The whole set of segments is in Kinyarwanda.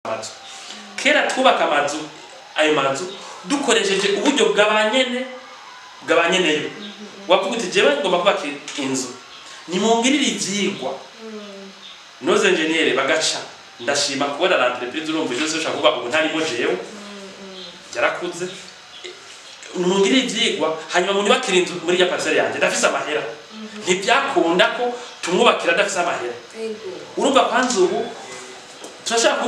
amazu kera twubaka amazu ayo mazu dukoresheje uburyo bw'abanyeneyo wavuga uti jewe ngomba kubaka inzu ni mungirira ivyigwa noze engineer bagaca ndashima kubona l'entreprise urumva je ushaka kuba ubu ntarimo jewe yarakuze mungirira ivyigwa hanyuma munyubakira inzu muri ya parcelle yanje ndafise amahera ntibyakunda ko tumwubakira ndafise amahera urumva kwanza ubu turashaka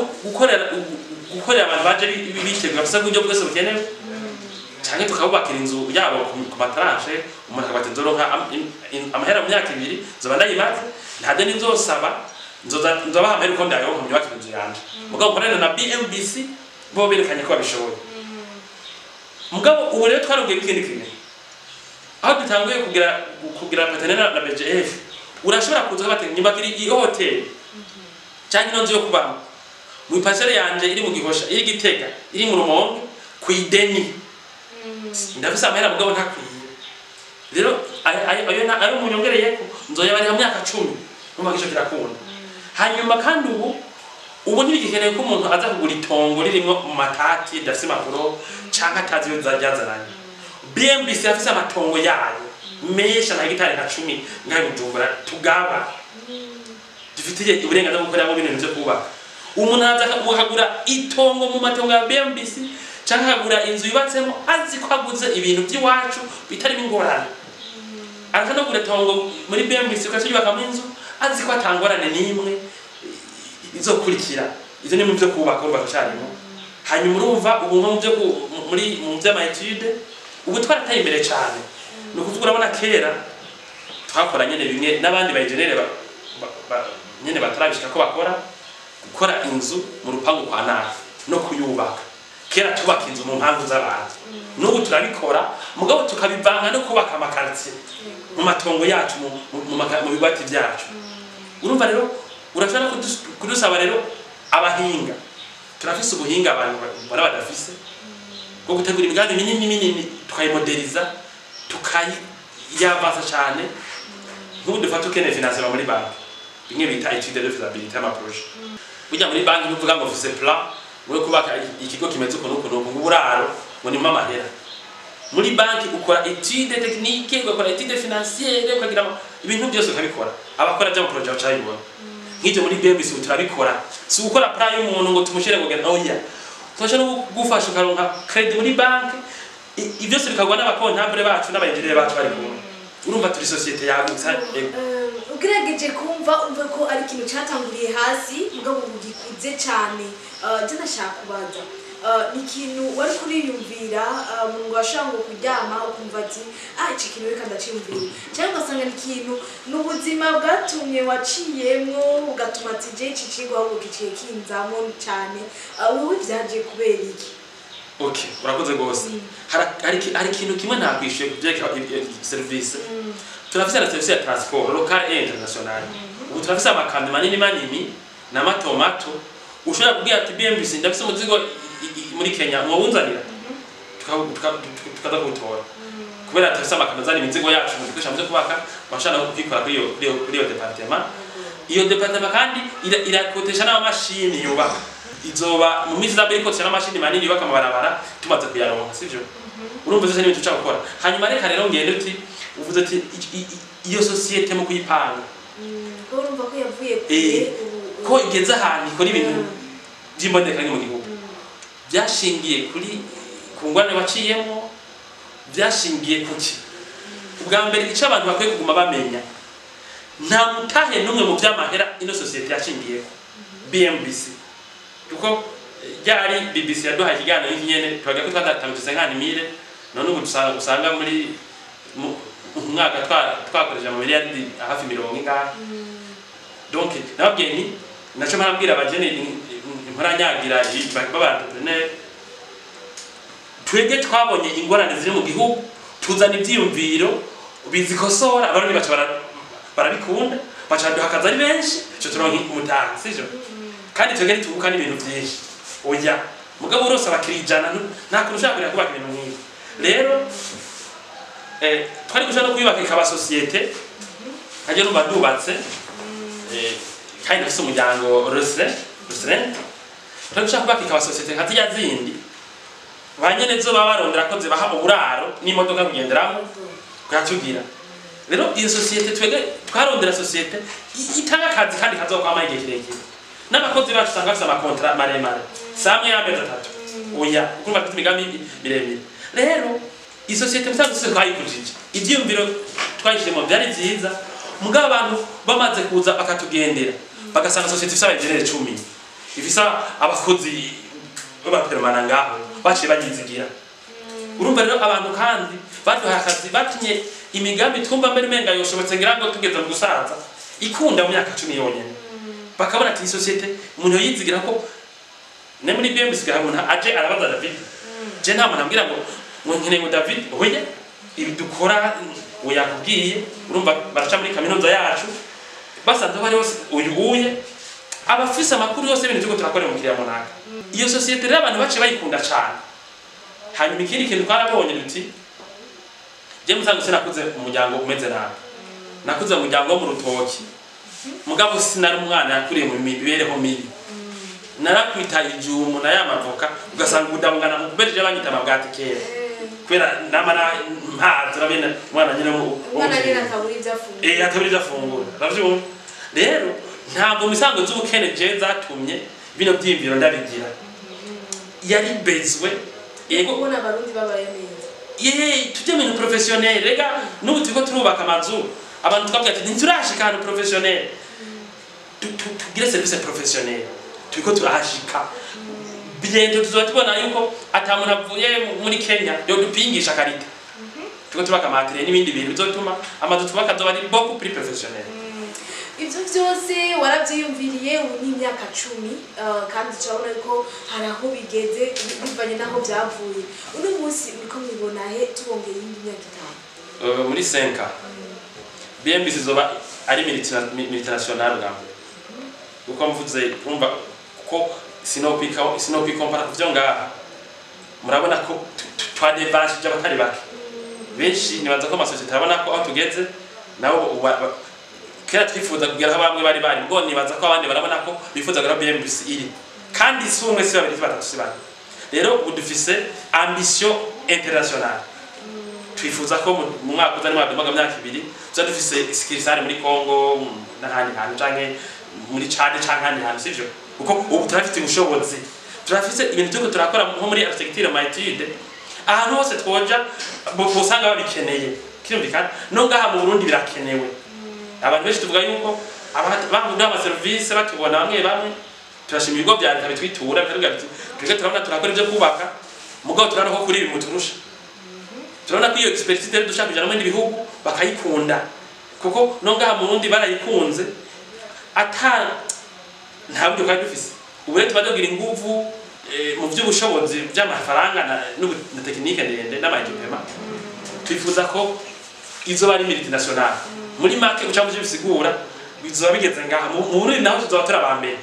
gukorera abantu baje biteguye bafise uburyo bwose bukenewe cyane tukabubakira inzu yabo ku matarashe umuntu akabati nzoronka amahera mu myaka 2 zoba ndayimaze ntade nizosaba nzoba amahera uko ndayo mu nyubakira inzu yanje mugabo korana na BMBC bo berekanye ko babishoboye mugabo ubu rero twarugiye ikindi kintu aho dutanguye kugira partenariat na BGF urashobora kuza bateka nyubakira i hotel cyane nonzo yo kubamo mu parcelle yanje iri mu Gihosha iri Gitega iri mu Rumonge ku ideni ndafise amahera mugabo ntakwiye rero ayo munyongereye ko nzoya bari mu myaka 10 numva gisho kirakunda hanyuma kandi ubu ntibigikeneye ko umuntu aza kugura itongo ririmo mu matati dafise makuru canka atazi yo zajyazananye BMBC afise amatongo yayo mesha na gitari ka 10 ngayo Bujumbura tugaba dufitiye uburenganzira bwo gukorera ibintu byo kubaka umuntu aza kugura itongo mu matongo ya BMBC canka agura inzu yubatsemo azi ko aguze ibintu by'iwacu bitari bingorane ariko no gura tongo muri BMBC ko cyubaka mu inzu azi ko atangorane nimwe izokurikira izo ni mu byo kubaka urumva cyarimo hanyuma urumva ubu mu byo mu by'amaetude ubu twarateye imbere cyane no kuvuga urabona kera twakora nyene bimwe n'abandi bayigenere nyene batarabishika ko gukora inzu mu rupangu kwa nafi no kuyubaka kera tubaka inzu mu mpangu z'abantu n'ubu turabikora mugabo tukabivanga no kubaka amakartier mu matongo yacu mu bigwati byacu urumva rero urashaka kudusaba rero abahinga turafise ubuhinga abantu bara badafise bwo gutegura imigambi minini tukayimodeliza tukayavasa cyane nk'ubu dufata ukene financement muri banki bimwe bita étude de faisabilité ama projet burya muri banki nuvuga ngo ufise plan we kubaka ikigo kimeze uko uburaro ngo ni mamahera muri banki ukora étude technique ugakora étude financière ukagira ibintu byose ukabikora abakora bya projet cyayibona nk'ibyo muri BMBC turabikora si gukora plan y'umuntu ngo tumushire ngo genda oya twashaka gufasha ukaronka credit muri banki ibyo se bikagwa n'abakontable bacu n'abayenjere bacu bari kumwe urumva turi societe yagutse ugerageje kumva ko ari ikintu cyatanguriye hasi mugabo bugikuze cyane je nashaka kubaza ni ikintu wari kuriyumvira umuntu washanga kuryama ukumva ati iki kintu reka ndaciyumvira cyangwa ugasanga ni ikintu n'ubuzima bwatumye waciyemwo ugatuma ati je iki kigo ahubwo giciye kinzamo cyane wowe byagiye kubera iki okay urakoze gose hari ikintu kimwe ntakwishuye kubyeka service turafise na service ya transport local et international ubu turafise amakambi manini na matomato ushobora kubwira ati BMBC ndafise umuzigo muri Kenya mwawunzanira tukaza kutora kubera turafise amakambi zani imizigo yacu mu gikoresha byo kubaka bashana kwikora kuri iyo departement iyo departement kandi irakotesha n'amashini yubaka izoba mu mizi z'abiri kotesha n'amashini manini yubaka amabarabara tumaze kuyaronka sivyo urumva zose n'ibintu cyo gukora hanyuma reka rero ngende uti uvuze ati iyo societe mu kuyipanga urumva ko yavuye ko igeze ahantu ikora ibintu by'imboneka mu gihugu byashingiye kuri kungwane baciyemo byashingiye kuki ubwa mbere icyo abantu bakwiye kuguma bamenya nta mutahe n'umwe mu by'amahera ino societe yashingiye BMBC kuko yari BBC yaduhaye ikiganiro nyene twaga ko twadatangutse nk'animire none ubu usanga muri umwaka twakoresha mu miliyari hafi 70 ngaha donc nababwiye ni naco marabwira abajene imporanyagira b'abantrepreneur twege twabonye ingorane ziri mu gihugu tuzana ivyiyumviro bizikosora abarundi baca barabikunda baca duhakaza ari benshi cyo turonka umutanga sivyo kandi twege tuvuka n'ibintu byinshi oya mugabo urose abakirijana nta kurusha kuri kubaka ibintu nk'ibi rero twari gushaka kuyubaka ikaba societe haje no badubatse kandi afise umuryango restaurant turashaka kubaka ikaba societe nka zirya zindi banyene zo baba barondera ko zibaha uburaro n'imodoka kugenderamo bwatugira rero iyo societe twege twarondera societe itanga akazi kandi kazokwama igihe kirekire n'abakozi bacu usanga bafite amakontra maremare samwe y'amezi 3 oya ukumva afite imigambi miremire rero iyi societe musanzwe twayikujije ivyumviro twayishimo byari byiza mugabo abantu bamaze kuza bakatugendera bagasanga societe ifite abagenere 10 ifisa abakozi babapermana ngaho baciye bagizigira urumva rero abantu kandi baduha akazi batinye imigambi twumva mbere menga yoshobotse ngira ngo tugeze mu gusaza ikunda mu myaka 10 yonyene bakabona ati societe umuntu yizigira ko ne muri BMC umuntu aje arabaza David je nta muntu ambwira ngo nkene ngo David oye ibi dukora uyakubwiye urumva baraca muri kaminuza yacu basanze bari bose uyuguye abafisa makuru yose ibintu byo turakora mu kiriya monaka iyo societe rero abantu bace bayikunda cyane hanyuma ikindi kintu twarabonye duti je musanzwe sinakuze umuryango umeze nabi nakuze umuryango wo mu rutoki mugabo sinari umwana yakuriye mu mibereho mibi narakwitaye ijumu na yamavoka ugasanga udamungana mu kubereje banyita amabwati kera kwera namara mpaza rabena umwana nyine umwana nyine ataburiza fungura ataburiza fungura ravyo rero ntabwo misango z'ubukene je zatumye bino byimviro ndabigira yari bezwe yego ubona abarundi babaye neza tujye mu professionnel rega n'ubu turiko turubaka amazu abantu twabwira ati nturashika ahantu professionnel tugire service professionnel turiko turashika biento tuzotubona yuko atamuntu avuye muri Kenya yo dupingisha karita turiko tubaka amatere n'ibindi bintu bizotuma amazu tubaka zo bari beaucoup plus professionnel ibyo byose warabyiyumviriye ubu ni imyaka 10 kandi cyabona ko hari aho bigeze bivanye naho byavuye uno munsi uko mubona he tubongeye indi myaka 5 muri 5 BMBC zoba ari multinational ngambo uko mvuze umva ko sinopikompara kuvyo ngaha murabona ko twadevance by'abatari bake benshi nibaza ko amasosiyete abona ko aho tugeze nabo kera twifuza kugera bamwe bari ngo nibaza ko abandi barabona ko bifuza kugera BMBC iri kandi sumwe si babiri batatu sibana rero ubu dufise ambition internationale twifuza ko mu mwaka uzari mwaka myaka 2 tuza dufise skirisare muri Congo n'ahandi hantu canke muri Chad canke ahandi hantu sivyo uko ubu turafite ubushobozi turafise ibintu byo turakora nko muri architecture maitude ahantu hose twoja bosanga babikeneye kirumvikana no ngaha mu Burundi birakenewe abantu benshi tuvuga yuko abantu ama service batubona bamwe turashima ibigo bya leta bitwitura twige turabona turakora ibyo kubaka mugabo turana ko kuri ibi muturusha turabona ko iyo expertise rero dushaka kujana mu bindi bihugu bakayikunda kuko no ngaha mu Burundi barayikunze ntabwo kandi dufise ubu rero tubadogira inguvu mu by'ubushobozi by'amafaranga na tekinike ndende n'amagipema twifuza ko izo bari multinational muri market ucamuje bisigura bizoba bigeze ngaha mu Burundi naho tuzoba turabambere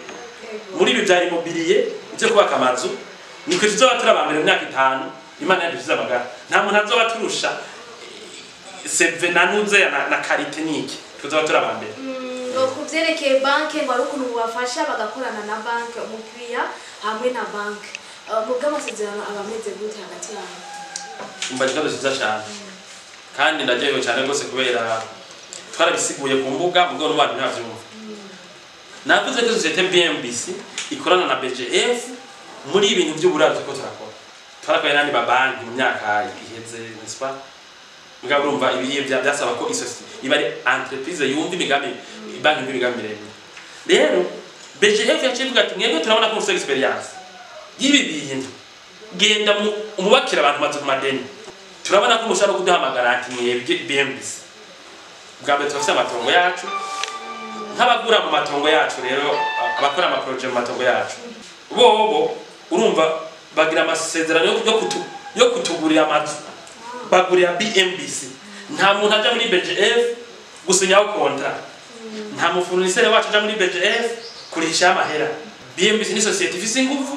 muri ibi bya immobilier byo kubaka amazu niko tuzoba turabambere mu myaka 5 Imana yadukiza abagara nta muntu azoba turusha seve nanuze na karite niki tuzoba turabambere kuvyerekeye banke ngo ari ukuntu bafasha bagakorana na banke umukiriya hamwe na banke mu bw'amasezerano abameze gute hagati yabo umbaje kandi siza cyane kandi ndajeyo cyane rwose kubera twarabisiguye ku mbuga mu bwo n'abantu ntavyumva navuze ko societe BMBC ikorana na BGF muri ibintu by'uburazi ko turakora twarakoye nandi babanki mu myaka iheze n'est-ce mugabo urumva ibiye byasaba ko iba ari entreprise yumva imigambi banki y'imigambi rero BGF yacivuga ati mwebwe turabona ko mufite experience yibi bintu genda umubakira abantu mazu kumadeni turabona ko mushaka kuduhamagara ati mwebwe BMBC bwambe twafite amatongo yacu nk'abagura mu matongo yacu rero abakora ama project mu matongo yacu bobo urumva bagira amasezerano yo kutugurira amazu bagurira BMBC nta muntu aja muri BGF gusinyaho contrat nta mufournisseur wacu aja muri BGF kurisha amahera BMBC ni societe ifise ingufu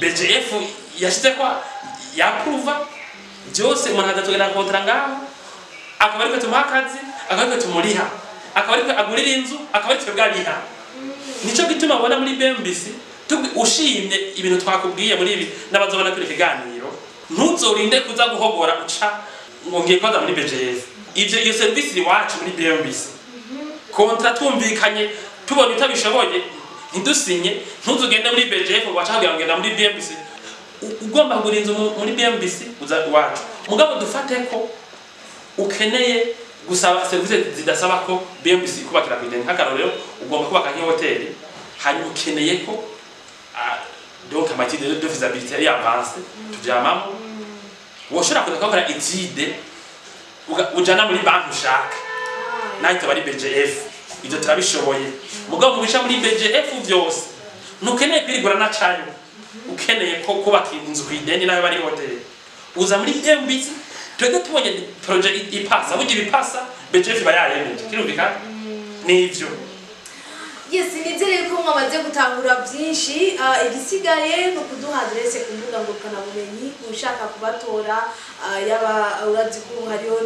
BGF yashyize kwa yakuva byose umuntu adatugana contrat ngaho akaba ariko tumakazi akaba ariko tumuriha akaba ariko agurira inzu akaba ariko bwariha nico gituma abona muri BMBC ushimye ibintu twakubwiye muri ibi n'abazobona kuri kiganiro ntuzorinde kuza guhogora uca ngo ngiye kwaza muri BGF iyo service iri wacu muri BMBC kontra tumvikanye tubonye utabishoboye ntidusinye ntuzugende muri BGF ngo wacha kugira ngenda muri BMBC ugomba kurinza muri BMBC uza wacu mugabo dufate ko ukeneye gusaba service zidasaba ko BMBC kubakira kwideni nk'akarorero ugomba kubaka nk'ihoteli hanyuma ukeneye ko donc amatière de faisabilité ya avance tuvyamamo woshora kudakora étude ujana muri banki ushaka nahita bari BGF ibyo turabishoboye mugabo mubisha muri BGF byose nukeneye kwirigura na cayo ukeneye ko kubaka inzu kwideni nayo bari hotel uza muri BMBC twege tubonye project ipasa bugira ipasa BGF bayayemeje kirumvikana nivyo. Yes, nizere ko mwamaze gutangura byinshi igisigaye no kuduha adresse ku mbuga ngurukanabumenyi ushaka kubatora yaba urazi ko hariho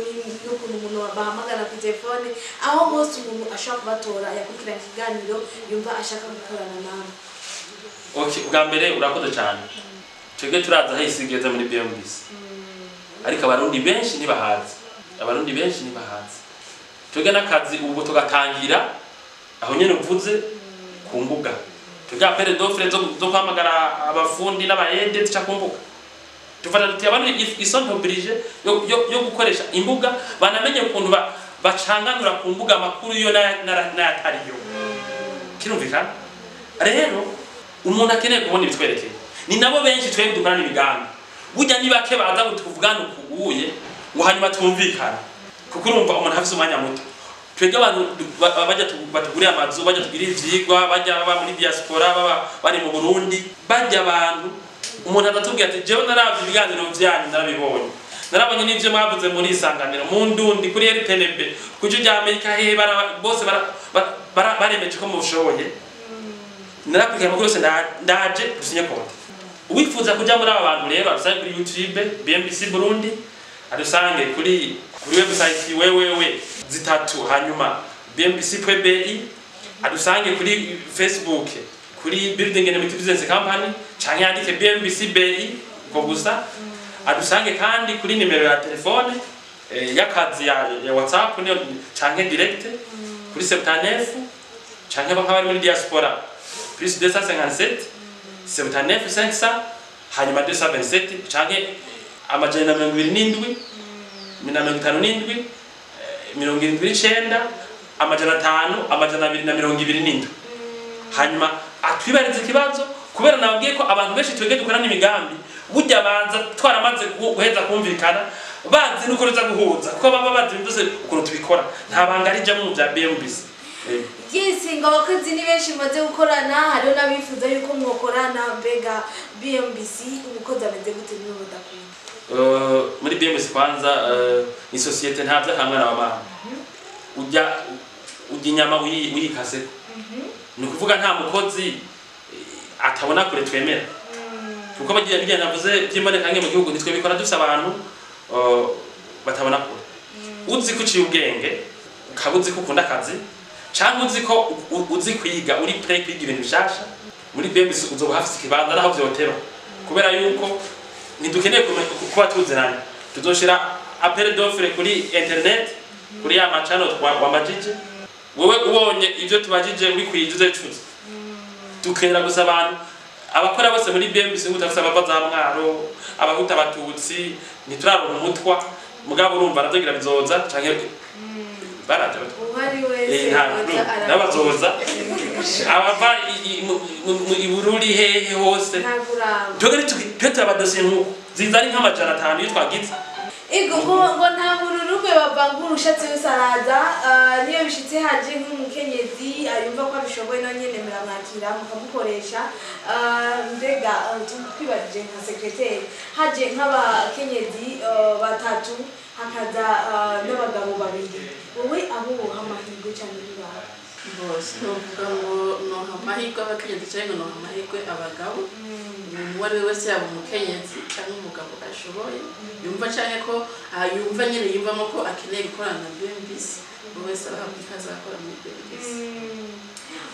n'ukuntu umuntu bahamagara ku telefone aho hose umuntu ashaka kubatora yakurikirana ikiganiro yumva ashaka gukorana nawe. Okay, ubwa mbere urakoze cyane twege turaza hayisigeza muri BMBC ariko abarundi benshi ntibahazi twege n'akazi ubu tugatangira aho nyene uvuze ku mbuga tuga pere d'offre zo kwamagara abafundi n'abayede tuca ku mbuga tufata duti abantu isonto oblige yo gukoresha imbuga banamenye ukuntu bacanganura ku mbuga amakuru yo n'ayatariyo kirumvikana rero umuntu akeneye kubona ibitwerekeye ni nabo benshi twebwe dukorana ibigambi burya niba ke baza gutuvugana ukuguye ngo hanyuma tumvikana kuko urumva umuntu afise umwanya muto twege abantu bajya batugurira amazu bajya tugirira ivyigwa bajya baba muri diaspora baba bari mu Burundi bajya abantu umuntu atatubwira ati jewe naravye ibiganiro vyanyu narabibonye narabonye n'ivyo mwavuze muri isanganiro mu ndundi kuri RTNB kujo rya Amerika he bose baremeje ko mushoboye narakwiye mu byose ndaje gusinya konti uwifuza kuja muri aba bantu rero asanzwe kuri YouTube BMBC Burundi adusange kuri website wewewe zitatu hanyuma BMBC.bi adusange kuri Facebook kuri Building and Business Company canke yandike BMBC.bi ko gusa adusange kandi kuri nimero ya telefone y'akazi ya WhatsApp niyo canke direct kuri 79 canke bakaba muri diaspora plus 257 79 500 hanyuma 227 canke amajana 27 57 79 amajana 5 amajana 227 hanyuma atwibariza ikibazo kubera nabwiye ko abantu benshi twege dukorana imigambi burya banza twaramaze guheza kumvikana bazi nuko ruza guhuza kuko baba bazi byose ukuntu tubikora nta banga rija mu bya BMBC. Yes, ngo abakozi ni benshi maze gukorana hariho nabifuza yuko mwokorana mbega BMBC umukozi ameze gute niyo badakunda muri BMBC kwanza ni societe ntabyo hamwe n'abamama ujya inyama uyikase ni kuvuga nta mukozi atabona kure twemera kuko bagiye bijyana navuze by'imboneka nge mu gihugu nitwe bikora dufite abantu batabona kure uzi ko uciye ubwenge ukabuzi ko ukunda akazi cyangwa uzi ko uzi kwiga uri pre kwiga ibintu bishasha muri BMBC uzoba hafite ikibanza naho byotera kubera yuko nidukeneye kuba tuziranye tuzoshira appel d'offre kuri internet kuri ya machano wamajije wewe ubonye ivyo tubajije uri kwijuze cuze tukera gusa abantu abakora bose muri BMBC ngutafisa abava za mwaro abahuta abatutsi nituraronka umutwa mugabo urumva arazogira bizoza canke baraje uhari wese nabazoza abava ibururi hehe hose tugere tukipeta abadosiye nkuko zizari nk'amajana 5 iyo twagize ego ngo nta mururugwe bavangura ushatse usaraza niyo bishitse haje nk'umukenyezi ayumva ko abishoboye no nyene muramwakira mukamukoresha mbega twibarije nka secretary haje nk'abakenyezi batatu hakaza n'abagabo babiri wowe abo amahirwe cyane bibaho bose novuga ngo no amahirwe abakenyezi cyangwa no amahirwe abagabo uwari wese yaba umukenyezi cyangwa umugabo ashoboye yumva cyane ko yumva nyine yumvamo ko akeneye gukorana na BMBC wese ahabwa ikaze akora muri BMBC.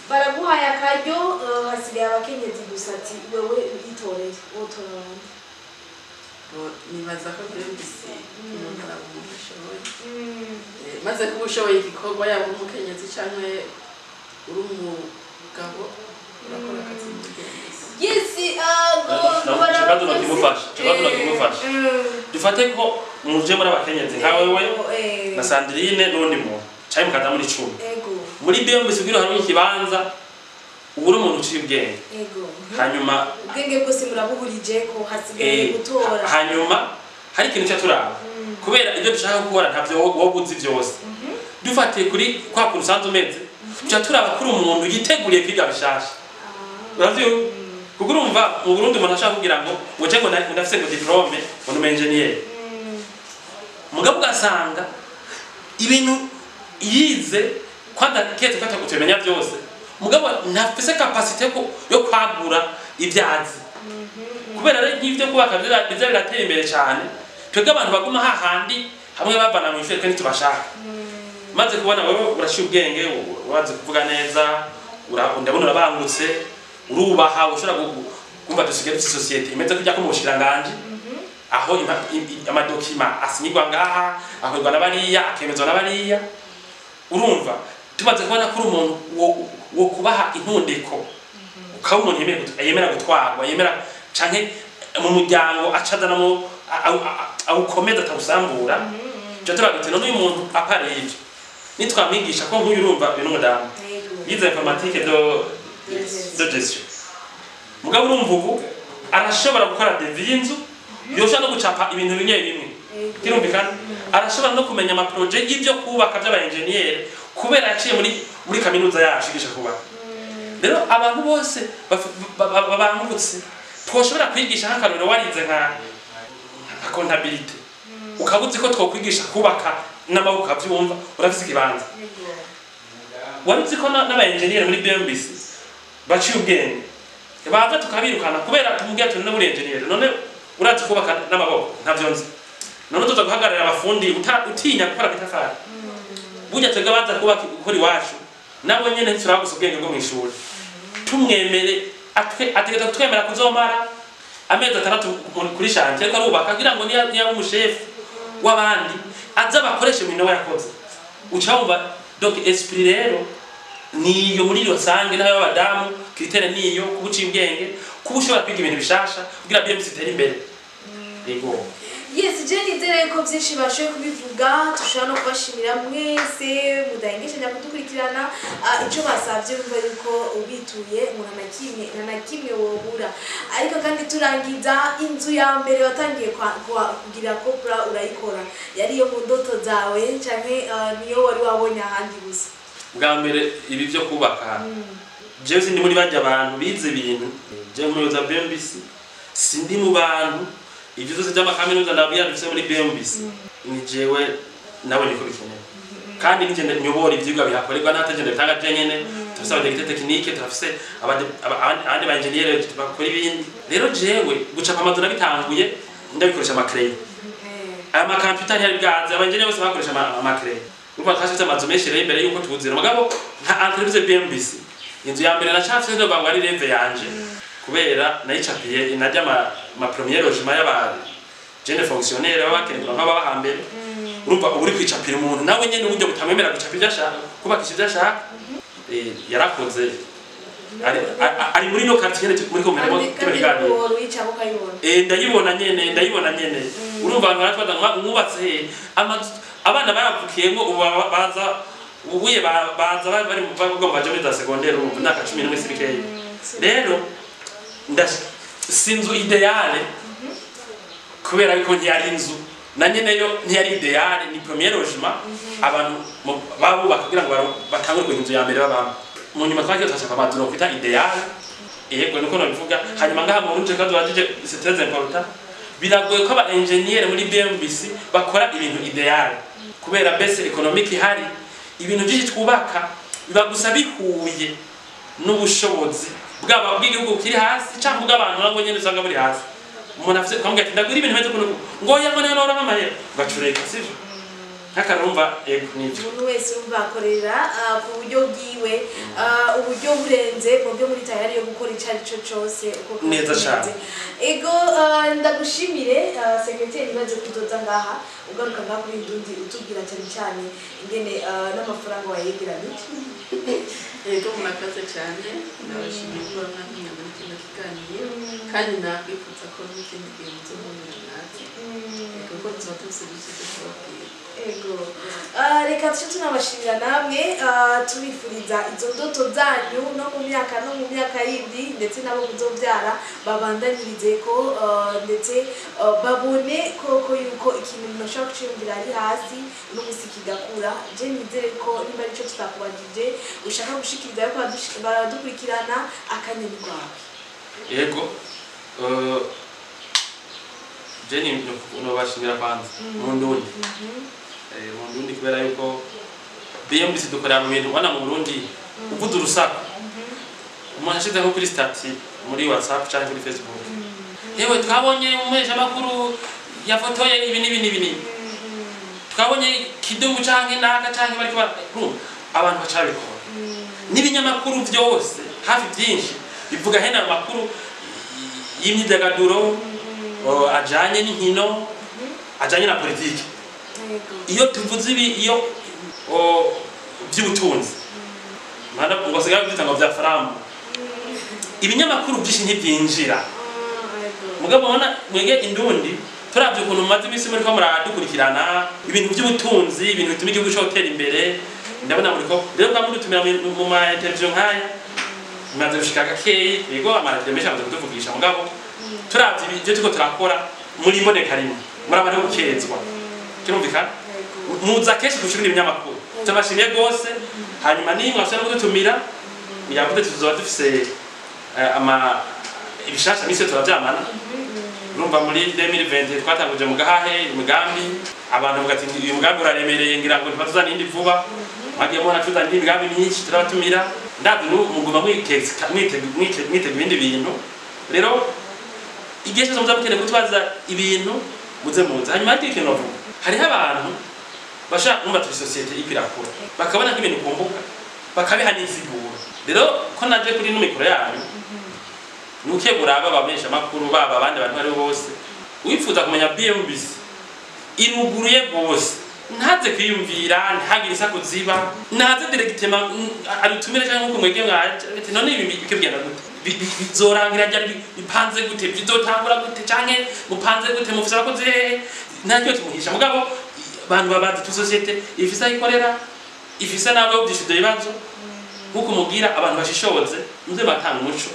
baraguhaye akaryo hasigaye abakenyezi gusa ati wewe witoreye wotora nibaza ko byumvise umuntu araba umuntu ashoboye maze kuba ushoboye igikorwa yaba umukenyezi cyangwa uri umugabo urakora akazi mu bwenge yesi ikibazo nakimufasha dufate ko muje muri abakenyezi nka wewe na Sandrine n'undi muntu cyane mukaza muri 10 muri BM bisubira hamwe ikibanza uburi umuntu uciye ubwenge hanyuma ubwenge bwose murabuhurije ko hasigaye gutora hanyuma hari ikintu cyaturaba kubera ibyo dushaka gukora ntavyo wobuzi byose dufatiye kuri kwa kurusanzu meze cyaturaba kuri umuntu yiteguriye kwiga bishasha uravyo kuko urumva mu Burundi umuntu ashaka kugira ngo ngoce ngo ndafise ngo diplome ngo engineer mugabo ugasanga ibintu yize kwanda kete kwata kutemenya byose mugabo ntafise capacité yo kwagura ibyazi kubera rero nk'ivyo kubaka biza biratera imbere cyane twebwe abantu baguma hahandi hamwe babana mu ishuri kandi tubashaka maze kubona wewe urashyira ubwenge wazi kuvuga neza ndabona urabangutse urubaha ushobora kumva dusigaye dufite societe imeze kujya ko mu bushiranganje aho amadokima asinyirwa ngaha akorwa n'abariya akemezwa n'abariya urumva tumaze kubona kuri umuntu wo kubaha intundiko ukaba umuntu yemera gutwarwa yemera canke mu muryango acazanamo awukomeza atawusambura cyo turagute none uyu muntu apareye ibyo nitwamwigisha ko nk'uyu urumva uyu n'umudamu yize informatique de gestion mugabo urumva ubu arashobora gukora devis y'inzu yoshobora no gucapa ibintu bimwe bimwe kirumvikana arashobora no kumenya ama projet y'ibyo kubaka by'aba engineer kubera yaciye muri kaminuza yacu igisha kubaka rero abantu bose babangutse twoshobora kwigisha nk'akarero warize nka comptabilité ukabuze ko twokwigisha kubaka n'amaboko avyumva urafise ikibanza waruzi ko n'aba engineer muri BMBC baciye ubwenge baza tukabirukana kubera tumubwiye tuni n'uri engineer none urazi kubaka n'amaboko ntavyo nzi none tuza guhagarara abafundi utinya gukora bitafari burya twebwe baza kubaka gukora iwacu nabo nyene turagusa ubwenge bwo mw'ishuri tumwemere ategeka twemera kuzomara amezi 6 kuri chantier ko arubaka kugira ngo niya umushefu w'abandi aza bakoreshe ibintu yakoze ucawumva donc esprit rero niyo muri rusange n'ayo badamu kritere niyo kubuca ubwenge kubushobora kwiga ibintu bishasha kugira BMC itere imbere yego yes je nizere ko byinshi bashoye kubivuga tushobora no kubashimira mwese mudahengeshanya kudukurikirana ico basavye umva yuko ubituye umuntu na kimwe wobura ariko kandi turangiza inzu ya mbere watangiye kugira ko urayikora yari yo mu ndoto zawe canke niyo wari wabonye ahandi gusa bwa mbere ibi byo kubaka jewe sindi muri bajya abantu bize ibintu je muyoza BMBC sindi mu bantu ibyo zose by'amakaminuza ndabiya dufise muri BMBC ni jewe nabo niko bikeneye kandi nigende nyobora ivyigwa bihakorerwa natagende bitanga je nyene tufise abadegite technique tufise abandi ba engineer bakora ibindi rero jewe gucapa amazina bitanguye ndabikoresha amakreyo aya makomputer yari bwaze abanjene bose bakoresha amakreyo uba twashitse amazu menshi rero imbere yuko tuzira mugabo nka entreprise BMBC inzu ya mbere nacafise no bangwa ari leve yanje kubera nayicapiye inajya ma premier logement y'aba jeune fonctionnaire babakendwa nk'aba hambere urumva uri kwicapira umuntu nawe nyene uburyo butamwemera gucapa ibyo ashaka kubakisha ibyo ashaka yarakoze ari muri no quartier muri komero cy'Ibigani ndayibona nyene urumva abantu baratwaza mwubatse abana bayavukiyemo baza ubuye baza bari bagomba je muri za secondaire ubu naka 11 sirikeye rero sinzu ideale kubera ko ntiyari inzu na nyene yo ntiyari ideale ni premier logement abantu babubaka kugira ngo batangure ku inzu ya mbere babamo mu nyuma twagiye twashaka abantu no kwita ideale yego niko nabivuga hanyuma ngaha mu nje kazo wajije c'est très important biragoye ko aba engineer muri BMBC bakora ibintu ideale kubera base economic ihari ibintu byinshi twubaka biba gusa bihuye n'ubushobozi bw'igihugu kiri hasi cyangwa bw'abantu nabo nyene usanga buri hasi umuntu afite kwambwira ati ndagura ibintu meze kuno ngo yango none ora mamaye ngacureka sivyo nkakarumva nivyo umuntu wese umva akorera ku buryo bwiwe uburyo burenze mu byo muri tayari yo gukora icari cyo cyose uko neza cyane ego ndagushimire secretary baje kudoza ngaha ugaruka ngaha kuri Indundi utubwira cyane ingene n'amafaranga wayegeranye ego murakaze cyane ndabashimiye ko mwanya muri kino kiganiro kandi nakwifuza ko n'ikindi kintu cyo mu natwe ego ko tuzatusubije kubabwira ego reka tuce tunabashimira namwe tubifuriza izo ndoto zanyu no mu myaka yindi ndetse nabo muzobyara babandanyirize ko ndetse babone koko yuko ikintu umuntu ashobora guciyumvira ari hasi n'umusi kigakura je nizere ko niba aricyo tutakubajije ushaka gushikiriza yuko baradukurikirana akanyoni kwawe yego Jenny nobashimira kwanza mu Ndundi kubera yuko BMBC dukorera mu bintu wana mu Burundi uvuze urusaku umuntu ashize nko kuri stati muri WhatsApp cyangwa kuri Facebook yewe twabonye umwesha makuru yafotoye ibi twabonye kidumu canke naka canke bari abantu bacabikora n'ibinyamakuru byose hafi byinshi bivuga hena makuru y'imyidagaduro ajanye n'inkino ajanye na politiki iyo tuvuze iyo by'ubutunzi mana ngo sigaye bitanga bya faramu ibinyamakuru byinshi ntibyinjira mugabo ubona mwege Indundi turavye ukuntu mumaze imisi muri ko muradukurikirana ibintu by'ubutunzi ibintu bituma igihugu cyo gutera imbere ndabona muri ko rero kwa muri tumira mu ma television nkaya maze gushika gakeye yego amaradiyo menshi amaze kutuvugisha mugabo turavye ibyo tuko turakora muri mboneka rimwe murabana gukezwa kirumvikana muza kenshi gushikira ibinyamakuru tabashimiye gose hanyuma ni mwasana kudutumira yavuze tuzoba dufise ibishasha mise turavyamana urumva muri 2020 twatanguje mu gahahe imigambi abantu bagati uyu mugambi uraremereye ngira ngo ntibazana indi vuba magiye mona tuzana indi migambi myinshi turabatumira ndazi muguma mwitega ibindi bintu rero igihe cyose muzamukeneye kutwaza ibintu muze hanyuma ati ikintu bavuga hariho abantu bashaka kumva turi societe ipirakura bakabona nk'ibintu kumbuka bakabiha n'insiguro rero ko naje kuri no mikoro yanyu nuke buraba bamesha makuru baba abandi bantu bari bose wifuza kumenya BMBC iruguruye bose ntaze kwiyumvira ntagire isako ziba naze directement arutumire cyangwa ko mwege mwaje none ibi bikibwira gute bizorangira ryari bipanze gute bizotangura gute canke mupanze gute mufisa bakoze ntacyo tumuhisha mugabo abantu babazi tu societe ifisa ikorera ifisa nabo byishude bibazo nkuko mugira abantu bashishoboze muze batanga umuco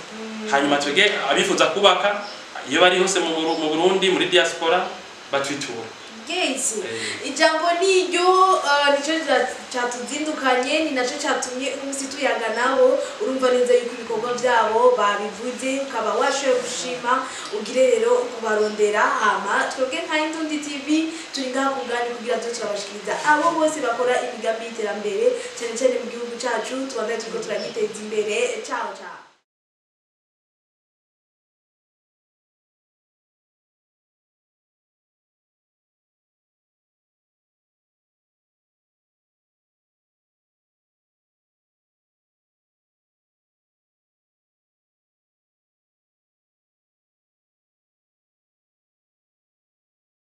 hanyuma twege abifuza kubaka iyo bari hose mu Burundi muri diaspora batwitura Gezi ijambo niryo nico cyatuzindukanye ni naco cyatumye umusi tuyaga nabo urumva neza yuko ibikorwa byabo babivuze ukaba washoye gushima ugire rero kubarondera hama twebwe nka Indundi TV turi ngaha kugani kugira turabashikiriza abo bose bakora imigambi y'iterambere cyane cyane mu gihugu cyacu tubandanye turiko turagiteza imbere ciao